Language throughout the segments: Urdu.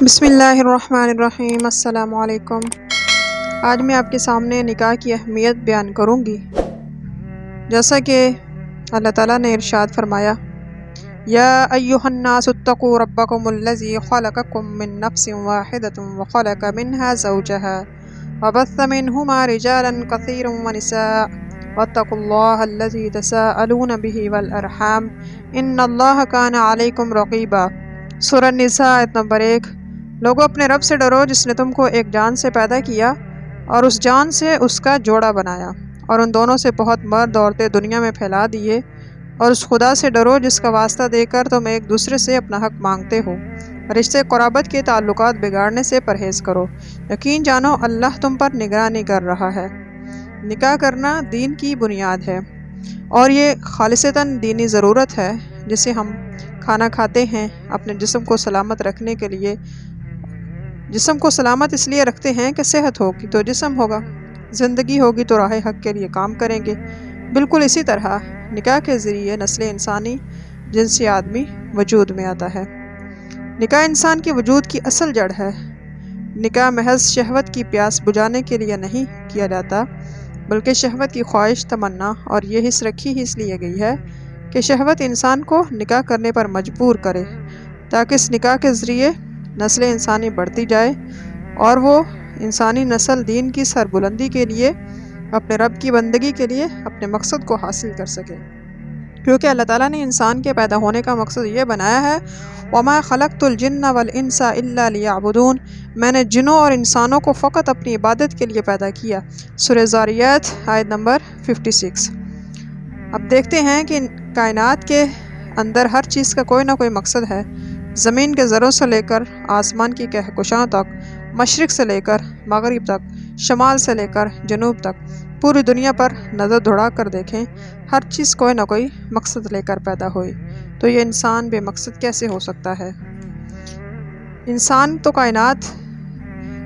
بسم اللہ الرحمن الرحیم۔ السلام علیکم۔ آج میں آپ کے سامنے نکاح کی اہمیت بیان کروں گی۔ جیسا کہ اللہ تعالیٰ نے ارشاد فرمایا، یا ایھا الناس اتقوا ربکم الذی خلقکم من نفس واحدۃ وخلق منها زوجها وبث منہما رجالا کثیرا ونساء واتقوا اللہ الذی تساءلون به والارحام ان اللہ کان علیکم رقیبا۔ سورہ النساء آیت نمبر 1۔ لوگوں اپنے رب سے ڈرو جس نے تم کو ایک جان سے پیدا کیا اور اس جان سے اس کا جوڑا بنایا، اور ان دونوں سے بہت مرد عورتیں دنیا میں پھیلا دیے، اور اس خدا سے ڈرو جس کا واسطہ دے کر تم ایک دوسرے سے اپنا حق مانگتے ہو۔ رشتے قرابت کے تعلقات بگاڑنے سے پرہیز کرو، یقین جانو اللہ تم پر نگرانی کر رہا ہے۔ نکاح کرنا دین کی بنیاد ہے، اور یہ خالصتاً دینی ضرورت ہے۔ جسے ہم کھانا کھاتے ہیں اپنے جسم کو سلامت رکھنے کے لیے، جسم کو سلامت اس لیے رکھتے ہیں کہ صحت ہوگی تو جسم ہوگا، زندگی ہوگی تو راہ حق کے لیے کام کریں گے۔ بالکل اسی طرح نکاح کے ذریعے نسل انسانی جنسی آدمی وجود میں آتا ہے۔ نکاح انسان کے وجود کی اصل جڑ ہے۔ نکاح محض شہوت کی پیاس بجھانے کے لیے نہیں کیا جاتا، بلکہ شہوت کی خواہش، تمنا اور یہ حس رکھی ہی اس لیے گئی ہے کہ شہوت انسان کو نکاح کرنے پر مجبور کرے، تاکہ اس نکاح کے ذریعے نسل انسانی بڑھتی جائے اور وہ انسانی نسل دین کی سربلندی کے لیے، اپنے رب کی بندگی کے لیے اپنے مقصد کو حاصل کر سکے۔ کیونکہ اللہ تعالیٰ نے انسان کے پیدا ہونے کا مقصد یہ بنایا ہے، وَمَا خَلَقْتُ الْجِنَّ وَالْإِنسَ إِلَّا لِيَعْبُدُونَ، میں نے جنوں اور انسانوں کو فقط اپنی عبادت کے لیے پیدا کیا۔ سورہ ذاریات آیت نمبر 56۔ اب دیکھتے ہیں کہ کائنات کے اندر ہر چیز کا کوئی نہ کوئی مقصد ہے۔ زمین کے ذروں سے لے کر آسمان کی کہکشاؤں تک، مشرق سے لے کر مغرب تک، شمال سے لے کر جنوب تک، پوری دنیا پر نظر دوڑا کر دیکھیں، ہر چیز کوئی نہ کوئی مقصد لے کر پیدا ہوئی، تو یہ انسان بے مقصد کیسے ہو سکتا ہے؟ انسان تو کائنات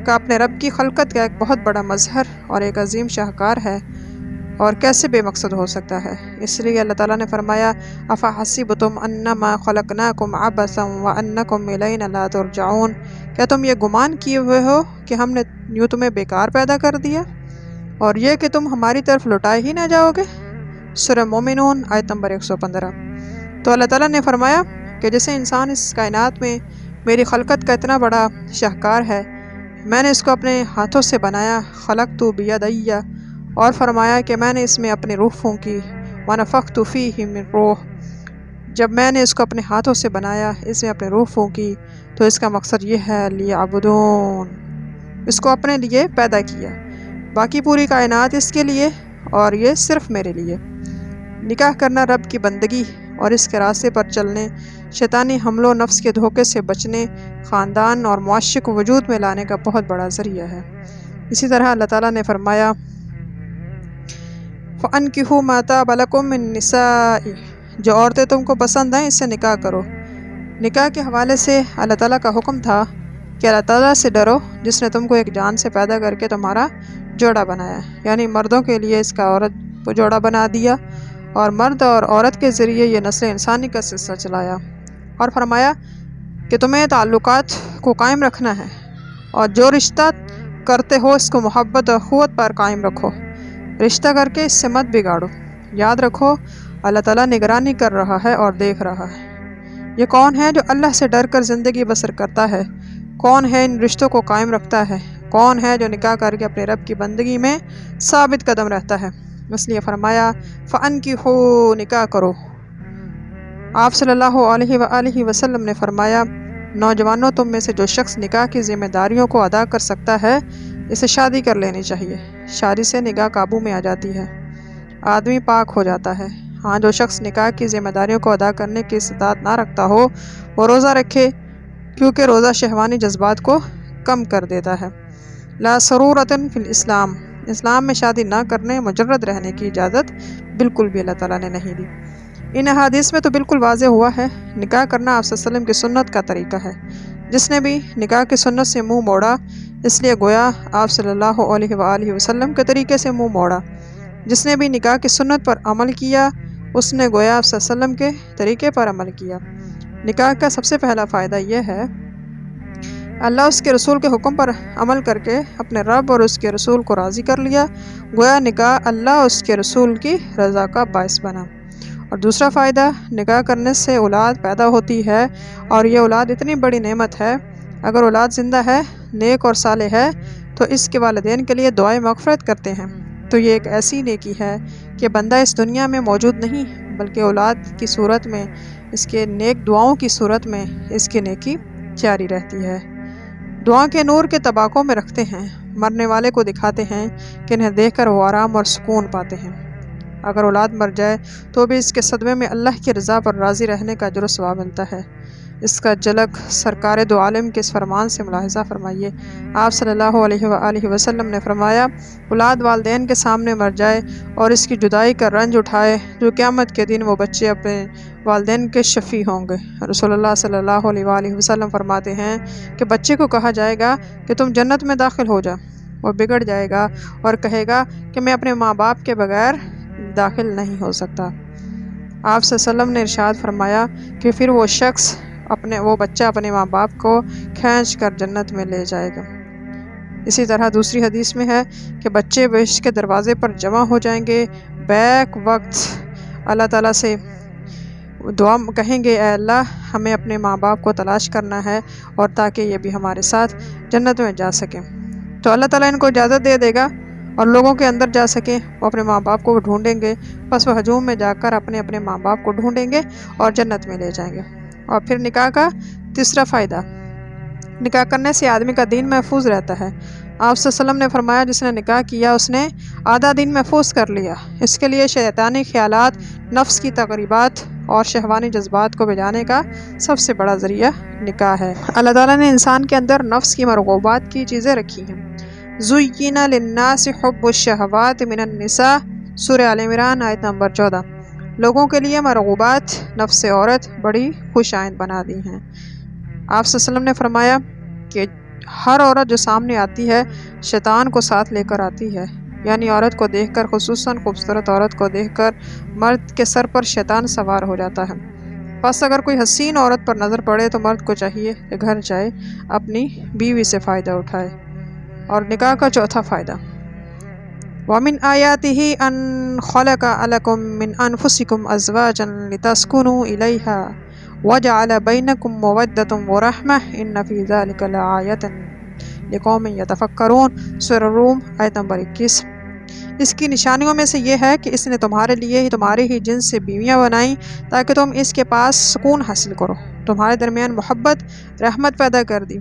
کا اپنے رب کی خلقت کا ایک بہت بڑا مظہر اور ایک عظیم شاہکار ہے، اور کیسے بے مقصد ہو سکتا ہے؟ اس لیے اللہ تعالیٰ نے فرمایا، افحسبتم انما خلقناکم عبثا وانکم الینا لا ترجعون، کیا تم یہ گمان کیے ہوئے ہو کہ ہم نے یوں تمہیں بیکار پیدا کر دیا اور یہ کہ تم ہماری طرف لوٹائے ہی نہ جاؤ گے؟ سورہ مومنون آیت نمبر 115۔ تو اللہ تعالیٰ نے فرمایا کہ جیسے انسان اس کائنات میں میری خلقت کا اتنا بڑا شاہکار ہے، میں نے اس کو اپنے ہاتھوں سے بنایا، خلقت بیدی، اور فرمایا کہ میں نے اس میں اپنی روح پھونکی، ونفخت فیہ من روح، جب میں نے اس کو اپنے ہاتھوں سے بنایا، اس میں اپنی روح پھونکی، تو اس کا مقصد یہ ہے لیعبدون، اس کو اپنے لیے پیدا کیا، باقی پوری کائنات اس کے لیے اور یہ صرف میرے لیے۔ نکاح کرنا رب کی بندگی اور اس کے راستے پر چلنے، شیطانی حملوں و نفس کے دھوکے سے بچنے، خاندان اور معاشرے کو وجود میں لانے کا بہت بڑا ذریعہ ہے۔ اسی طرح اللہ تعالیٰ نے فرمایا، فَأَنْكِحُوا مَا طَابَ لَكُم مِّن النِّسَاءِ، جو عورتیں تم کو پسند ہیں اس سے نکاح کرو۔ نکاح کے حوالے سے اللہ تعالیٰ کا حکم تھا کہ اللہ تعالیٰ سے ڈرو جس نے تم کو ایک جان سے پیدا کر کے تمہارا جوڑا بنایا، یعنی مردوں کے لیے اس کا عورت کو جوڑا بنا دیا، اور مرد اور عورت کے ذریعے یہ نسل انسانی کا سلسلہ چلایا، اور فرمایا کہ تمہیں تعلقات کو قائم رکھنا ہے، اور جو رشتہ کرتے ہو اس کو محبت اور اخوت پر قائم رکھو، رشتہ کر کے اس سے مت بگاڑو۔ یاد رکھو اللہ تعالیٰ نگرانی کر رہا ہے اور دیکھ رہا ہے۔ یہ کون ہے جو اللہ سے ڈر کر زندگی بسر کرتا ہے؟ کون ہے ان رشتوں کو قائم رکھتا ہے؟ کون ہے جو نکاح کر کے اپنے رب کی بندگی میں ثابت قدم رہتا ہے؟ اس لیے فرمایا، فَأَنْكِحُوا، نکاح کرو۔ آپ صلی اللہ علیہ وآلہ وسلم نے فرمایا، نوجوانوں تم میں سے جو شخص نکاح کی ذمہ داریوں کو ادا کر سکتا ہے اسے شادی کر لینی چاہیے۔ شادی سے نگاہ قابو میں آ جاتی ہے، آدمی پاک ہو جاتا ہے۔ ہاں، جو شخص نکاح کی ذمہ داریوں کو ادا کرنے کی استطاعت نہ رکھتا ہو وہ روزہ رکھے، کیونکہ روزہ شہوانی جذبات کو کم کر دیتا ہے۔ لا سرورۃ فی الاسلام، اسلام میں شادی نہ کرنے، مجرد رہنے کی اجازت بالکل بھی اللہ تعالیٰ نے نہیں دی۔ ان احادیث میں تو بالکل واضح ہوا ہے، نکاح کرنا آپ صلی اللہ علیہ وسلم کی سنت کا طریقہ ہے۔ جس نے بھی نکاح کی سنت سے منہ موڑا، اس لیے گویا آپ صلی اللہ علیہ وآلہ وسلم کے طریقے سے منہ موڑا۔ جس نے بھی نکاح کی سنت پر عمل کیا، اس نے گویا آپ صلی اللہ علیہ وسلم کے طریقے پر عمل کیا۔ نکاح کا سب سے پہلا فائدہ یہ ہے، اللہ اس کے رسول کے حکم پر عمل کر کے اپنے رب اور اس کے رسول کو راضی کر لیا، گویا نکاح اللہ اور اس کے رسول کی رضا کا باعث بنا۔ اور دوسرا فائدہ، نکاح کرنے سے اولاد پیدا ہوتی ہے، اور یہ اولاد اتنی بڑی نعمت ہے۔ اگر اولاد زندہ ہے، نیک اور صالح ہے، تو اس کے والدین کے لیے دعائے مغفرت کرتے ہیں، تو یہ ایک ایسی نیکی ہے کہ بندہ اس دنیا میں موجود نہیں بلکہ اولاد کی صورت میں، اس کے نیک دعاؤں کی صورت میں اس کی نیکی جاری رہتی ہے۔ دعا کے نور کے طباقوں میں رکھتے ہیں، مرنے والے کو دکھاتے ہیں کہ انہیں دیکھ کر وہ آرام اور سکون پاتے ہیں۔ اگر اولاد مر جائے تو بھی اس کے صدمے میں اللہ کی رضا پر راضی رہنے کا اجر و ثواب ملتا ہے۔ اس کا جھلک سرکار دو عالم کے اس فرمان سے ملاحظہ فرمائیے۔ آپ صلی اللہ علیہ وآلہ وسلم نے فرمایا، اولاد والدین کے سامنے مر جائے اور اس کی جدائی کا رنج اٹھائے، جو قیامت کے دن وہ بچے اپنے والدین کے شفیع ہوں گے۔ رسول اللہ صلی اللہ علیہ وآلہ وسلم فرماتے ہیں کہ بچے کو کہا جائے گا کہ تم جنت میں داخل ہو جا، وہ بگڑ جائے گا اور کہے گا کہ میں اپنے ماں باپ کے بغیر داخل نہیں ہو سکتا۔ آپ صلی اللہ علیہ وسلم نے ارشاد فرمایا کہ پھر وہ بچہ اپنے ماں باپ کو کھینچ کر جنت میں لے جائے گا۔ اسی طرح دوسری حدیث میں ہے کہ بچے بہشت کے دروازے پر جمع ہو جائیں گے، بیک وقت اللہ تعالیٰ سے دعا کہیں گے، اے اللہ ہمیں اپنے ماں باپ کو تلاش کرنا ہے اور تاکہ یہ بھی ہمارے ساتھ جنت میں جا سکیں۔ تو اللہ تعالیٰ ان کو اجازت دے گا اور لوگوں کے اندر جا سکیں، وہ اپنے ماں باپ کو ڈھونڈیں گے، پس وہ ہجوم میں جا کر اپنے ماں باپ کو ڈھونڈیں گے اور جنت میں لے جائیں گے۔ اور پھر نکاح کا تیسرا فائدہ، نکاح کرنے سے آدمی کا دین محفوظ رہتا ہے۔ آپ صلی اللہ علیہ وسلم نے فرمایا، جس نے نکاح کیا اس نے آدھا دین محفوظ کر لیا۔ اس کے لیے شیطانی خیالات، نفس کی تقریبات اور شہوانی جذبات کو بجانے کا سب سے بڑا ذریعہ نکاح ہے۔ اللہ تعالیٰ نے انسان کے اندر نفس کی مرغوبات کی چیزیں رکھی ہیں۔ زُيِّنَ لِلنَّاسِ حُبُّ الشَّهَوَاتِ مِنَ النِّسَاءِ، سورہ آل عمران آیت نمبر 14۔ لوگوں کے لیے مرغوبات نفس عورت بڑی خوش آئند بنا دی ہیں۔ آپ صلی اللہ علیہ وسلم نے فرمایا کہ ہر عورت جو سامنے آتی ہے شیطان کو ساتھ لے کر آتی ہے، یعنی عورت کو دیکھ کر، خصوصاً خوبصورت عورت کو دیکھ کر مرد کے سر پر شیطان سوار ہو جاتا ہے۔ بس اگر کوئی حسین عورت پر نظر پڑے تو مرد کو چاہیے کہ گھر جائے، اپنی بیوی سے فائدہ اٹھائے۔ اور نکاح کا چوتھا فائدہ، وَمِنْ آيَاتِهِ أَنْ خَلَقَ لَكُم مِّنْ أَنفُسِكُمْ أَزْوَاجًا لِتَسْكُنُوا إِلَيْهَا وَجَعَلَ بَيْنَكُم مَّوَدَّةً وَرَحْمَةً إِنَّ فِي ذَلِكَ لَآيَةً لِقَوْمٍ يَتَفَكَّرُونَ، سورہ روم آیت نمبر 21۔ اس کی نشانیوں میں سے یہ ہے کہ اس نے تمہارے لیے تمہارے ہی جنس سے بیویاں بنائیں تاکہ تم اس کے پاس سکون حاصل کرو، تمہارے درمیان محبت، رحمت پیدا کر دی۔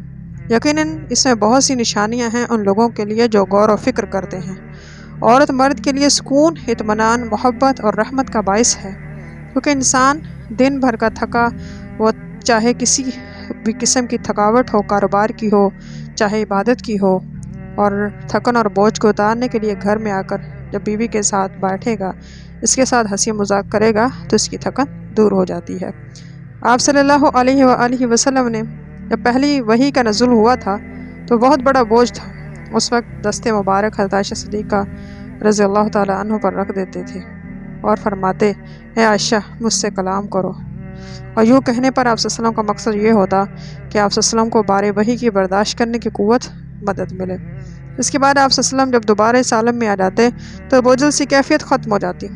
یقیناً اس میں بہت سی نشانیاں ہیں ان لوگوں کے لیے جو غور و فکر کرتے ہیں۔ عورت مرد کے لیے سکون، اطمینان، محبت اور رحمت کا باعث ہے، کیونکہ انسان دن بھر کا تھکا، وہ چاہے کسی بھی قسم کی تھکاوٹ ہو، کاروبار کی ہو، چاہے عبادت کی ہو، اور تھکن اور بوجھ کو اتارنے کے لیے گھر میں آ کر جب بیوی کے ساتھ بیٹھے گا، اس کے ساتھ ہنسی مذاق کرے گا تو اس کی تھکن دور ہو جاتی ہے۔ آپ صلی اللہ علیہ وآلہ وسلم نے جب پہلی وحی کا نزول ہوا تھا تو بہت بڑا بوجھ تھا۔ اس وقت دست مبارک حضرت عائشہ صدیقہ رضی اللہ تعالیٰ عنہ پر رکھ دیتے تھے اور فرماتے، اے عائشہ مجھ سے کلام کرو۔ اور یوں کہنے پر آپ صلی اللہ علیہ وسلم کا مقصد یہ ہوتا کہ آپ صلی اللہ علیہ وسلم کو بار وحی کی برداشت کرنے کی قوت مدد ملے۔ اس کے بعد آپ صلی اللہ علیہ وسلم جب دوبارہ اس عالم میں آ جاتے تو بوجھل سی کیفیت ختم ہو جاتی،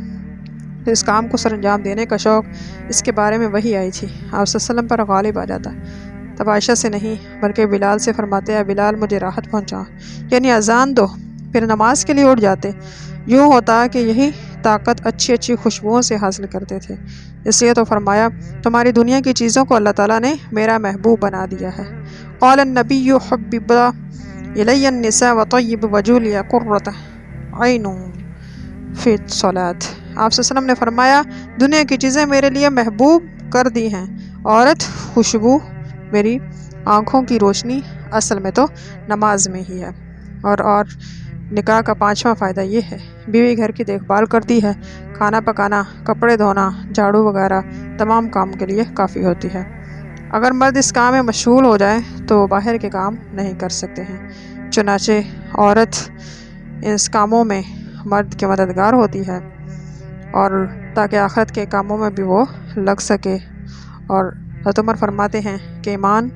تو اس کام کو سر انجام دینے کا شوق، اس کے بارے میں وحی آئی تھی، آپ صلی اللہ علیہ وسلم پر غالب آ جاتا۔ تب عائشہ سے نہیں بلکہ بلال سے فرماتے، اے بلال مجھے راحت پہنچا، یعنی اذان دو، پھر نماز کے لیے اٹھ جاتے۔ یوں ہوتا کہ یہی طاقت اچھی اچھی خوشبوؤں سے حاصل کرتے تھے۔ اس لیے تو فرمایا، تمہاری دنیا کی چیزوں کو اللہ تعالیٰ نے میرا محبوب بنا دیا ہے۔ قال النبی حبب الی النساء وطیب وجولی قرۃ عین فی الصلاۃ۔ آپ صلی اللہ علیہ وسلم نے فرمایا، دنیا کی چیزیں میرے لیے محبوب کر دی ہیں، عورت، خوشبو، میری آنکھوں کی روشنی، اصل میں تو نماز میں ہی ہے۔ اور نکاح کا پانچواں فائدہ یہ ہے، بیوی گھر کی دیکھ بھال کرتی ہے، کھانا پکانا، کپڑے دھونا، جھاڑو وغیرہ تمام کام کے لیے کافی ہوتی ہے۔ اگر مرد اس کام میں مشغول ہو جائے تو وہ باہر کے کام نہیں کر سکتے ہیں، چنانچہ عورت اس کاموں میں مرد کی مددگار ہوتی ہے، اور تاکہ آخرت کے کاموں میں بھی وہ لگ سکے۔ اور حضرت عمر فرماتے ہیں کہ ایمان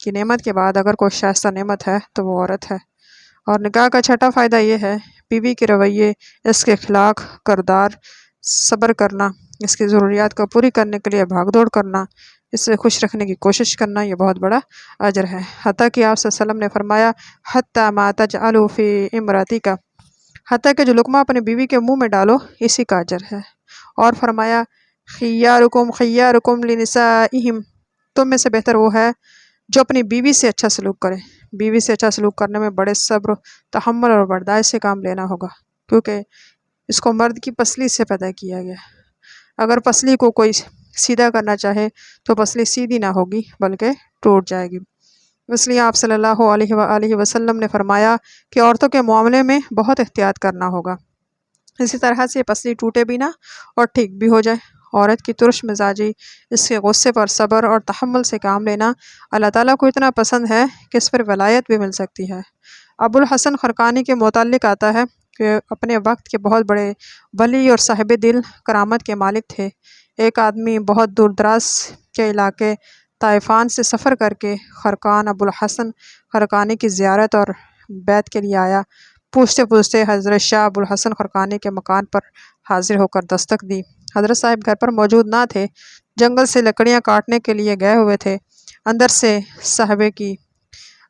کہ نعمت کے بعد اگر کوئی شائستہ نعمت ہے تو وہ عورت ہے۔ اور نکاح کا چھٹا فائدہ یہ ہے بیوی کے رویے، اس کے اخلاق، کردار، صبر کرنا، اس کی ضروریات کو پوری کرنے کے لیے بھاگ دوڑ کرنا، اسے خوش رکھنے کی کوشش کرنا، یہ بہت بڑا اجر ہے۔ حتیٰ کہ آپ صلی اللہ علیہ وسلم نے فرمایا حتیٰ ما تجعل فی امرأتک، حتیٰ کہ جو لقمہ اپنی بیوی کے منہ میں ڈالو اسی کا اجر ہے۔ اور فرمایا خیارکم خیارکم لنسائہم، تم میں سے بہتر وہ ہے جو اپنی بیوی سے اچھا سلوک کرے۔ بیوی سے اچھا سلوک کرنے میں بڑے صبر، تحمل اور برداشت سے کام لینا ہوگا، کیونکہ اس کو مرد کی پسلی سے پیدا کیا گیا۔ اگر پسلی کو کوئی سیدھا کرنا چاہے تو پسلی سیدھی نہ ہوگی بلکہ ٹوٹ جائے گی۔ اس لیے آپ صلی اللہ علیہ وآلہ وسلم نے فرمایا کہ عورتوں کے معاملے میں بہت احتیاط کرنا ہوگا، اسی طرح سے پسلی ٹوٹے بھی نہ اور ٹھیک بھی ہو جائے۔ عورت کی ترش مزاجی، اس کے غصے پر صبر اور تحمل سے کام لینا اللہ تعالیٰ کو اتنا پسند ہے کہ اس پر ولایت بھی مل سکتی ہے۔ ابو الحسن خرقانی کے متعلق آتا ہے کہ اپنے وقت کے بہت بڑے ولی اور صاحب دل کرامت کے مالک تھے۔ ایک آدمی بہت دور دراز کے علاقے طائفان سے سفر کر کے خرقان ابو الحسن خرقانی کی زیارت اور بیعت کے لیے آیا۔ پوچھتے پوچھتے حضرت شاہ ابو الحسن خرقانی کے مکان پر حاضر ہو کر دستک دی۔ حضرت صاحب گھر پر موجود نہ تھے، جنگل سے لکڑیاں کاٹنے کے لیے گئے ہوئے تھے۔ اندر سے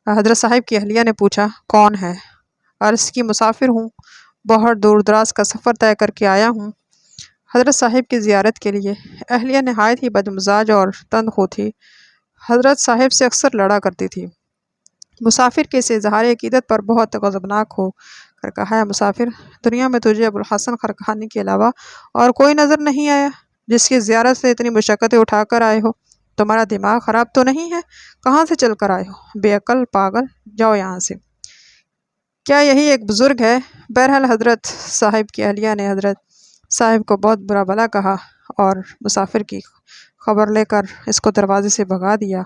حضرت صاحب کی اہلیہ نے پوچھا کون ہے؟ عرض کی مسافر ہوں، بہت دور دراز کا سفر طے کر کے آیا ہوں حضرت صاحب کی زیارت کے لیے۔ اہلیہ نہایت ہی بدمزاج اور تندخو تھی، حضرت صاحب سے اکثر لڑا کرتی تھی۔ مسافر کے اس اظہار عقیدت پر بہت غضبناک ہو کر کہا ہے مسافر، دنیا میں تجھے ابو الحسن خرقانی کے علاوہ اور کوئی نظر نہیں آیا جس کی زیارت سے اتنی مشقتیں اٹھا کر آئے ہو؟ تمہارا دماغ خراب تو نہیں ہے؟ کہاں سے چل کر آئے ہو؟ بے عقل پاگل، جاؤ یہاں سے۔ کیا یہی ایک بزرگ ہے؟ بہرحال حضرت صاحب کی اہلیہ نے حضرت صاحب کو بہت برا بھلا کہا اور مسافر کی خبر لے کر اس کو دروازے سے بھگا دیا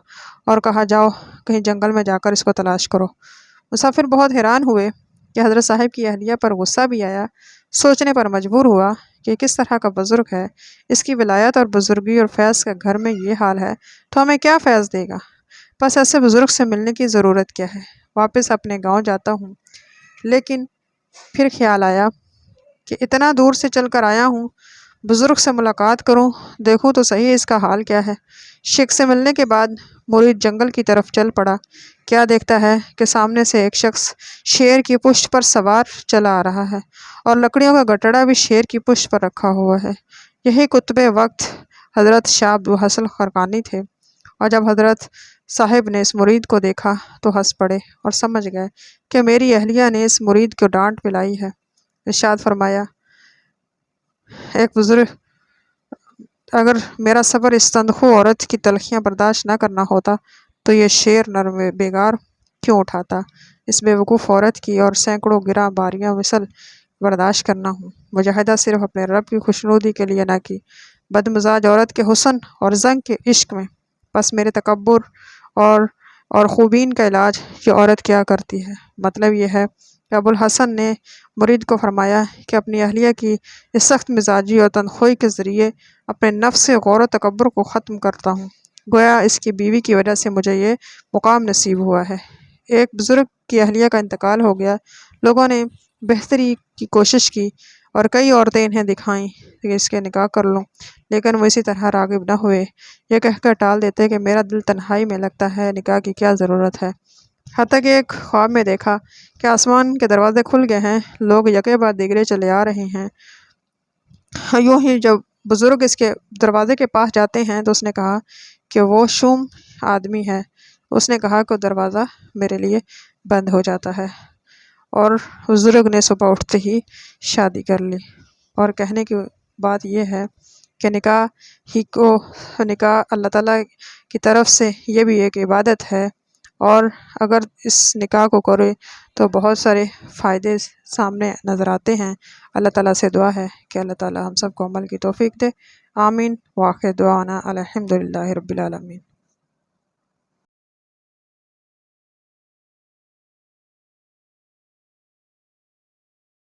اور کہا جاؤ کہیں جنگل میں جا کر اس کو تلاش کرو۔ مسافر بہت حیران ہوئے کہ حضرت صاحب کی اہلیہ پر غصہ بھی آیا، سوچنے پر مجبور ہوا کہ کس طرح کا بزرگ ہے، اس کی ولایت اور بزرگی اور فیض کا گھر میں یہ حال ہے تو ہمیں کیا فیض دے گا؟ بس ایسے بزرگ سے ملنے کی ضرورت کیا ہے؟ واپس اپنے گاؤں جاتا ہوں۔ لیکن پھر خیال آیا کہ اتنا دور سے چل کر آیا ہوں، بزرگ سے ملاقات کروں، دیکھوں تو صحیح اس کا حال کیا ہے۔ شیخ سے ملنے کے بعد مرید جنگل کی طرف چل پڑا۔ کیا دیکھتا ہے کہ سامنے سے ایک شخص شیر کی پشت پر سوار چلا آ رہا ہے اور لکڑیوں کا گٹڑا بھی شیر کی پشت پر رکھا ہوا ہے۔ یہی قطب وقت حضرت شاہ ابو الحسن خرقانی تھے، اور جب حضرت صاحب نے اس مرید کو دیکھا تو ہنس پڑے اور سمجھ گئے کہ میری اہلیہ نے اس مرید کو ڈانٹ پلائی ہے۔ ارشاد فرمایا ایک بزرگ، اگر میرا صبر اس تندخو عورت کی تلخیاں برداشت نہ کرنا ہوتا تو یہ شیر نرم بیگار کیوں اٹھاتا؟ اس بے وقوف عورت کی اور سینکڑوں گراں باریاں مثل برداشت کرنا ہوں۔ مجاہدہ صرف اپنے رب کی خوشنودی کے لیے نہ کی، بدمزاج عورت کے حسن اور زنگ کے عشق میں۔ بس میرے تکبر اور خوبین کا علاج یہ عورت کیا کرتی ہے؟ مطلب یہ ہے کہ ابو الحسن نے مرید کو فرمایا کہ اپنی اہلیہ کی اس سخت مزاجی اور تنخوئی کے ذریعے اپنے نفس سے غور و تکبر کو ختم کرتا ہوں، گویا اس کی بیوی کی وجہ سے مجھے یہ مقام نصیب ہوا ہے۔ ایک بزرگ کی اہلیہ کا انتقال ہو گیا، لوگوں نے بہتری کی کوشش کی اور کئی عورتیں انہیں دکھائیں کہ اس کے نکاح کر لوں، لیکن وہ اسی طرح راغب نہ ہوئے، یہ کہہ کر ٹال دیتے کہ میرا دل تنہائی میں لگتا ہے، نکاح کی کیا ضرورت ہے۔ حتیٰ کہ ایک خواب میں دیکھا کہ آسمان کے دروازے کھل گئے ہیں، لوگ یکے بعد دیگرے چلے آ رہے ہیں۔ یوں ہی جب بزرگ اس کے دروازے کے پاس جاتے ہیں تو اس نے کہا کہ وہ شوم آدمی ہے۔ اس نے کہا کہ دروازہ میرے لیے بند ہو جاتا ہے، اور بزرگ نے صبح اٹھتے ہی شادی کر لی۔ اور کہنے کی بات یہ ہے کہ نکاح اللہ تعالیٰ کی طرف سے یہ بھی ایک عبادت ہے، اور اگر اس نکاح کو کرے تو بہت سارے فائدے سامنے نظر آتے ہیں۔ اللہ تعالیٰ سے دعا ہے کہ اللہ تعالیٰ ہم سب کو عمل کی توفیق دے، آمین۔ وآخر دعوانا الحمدللہ رب العالمین۔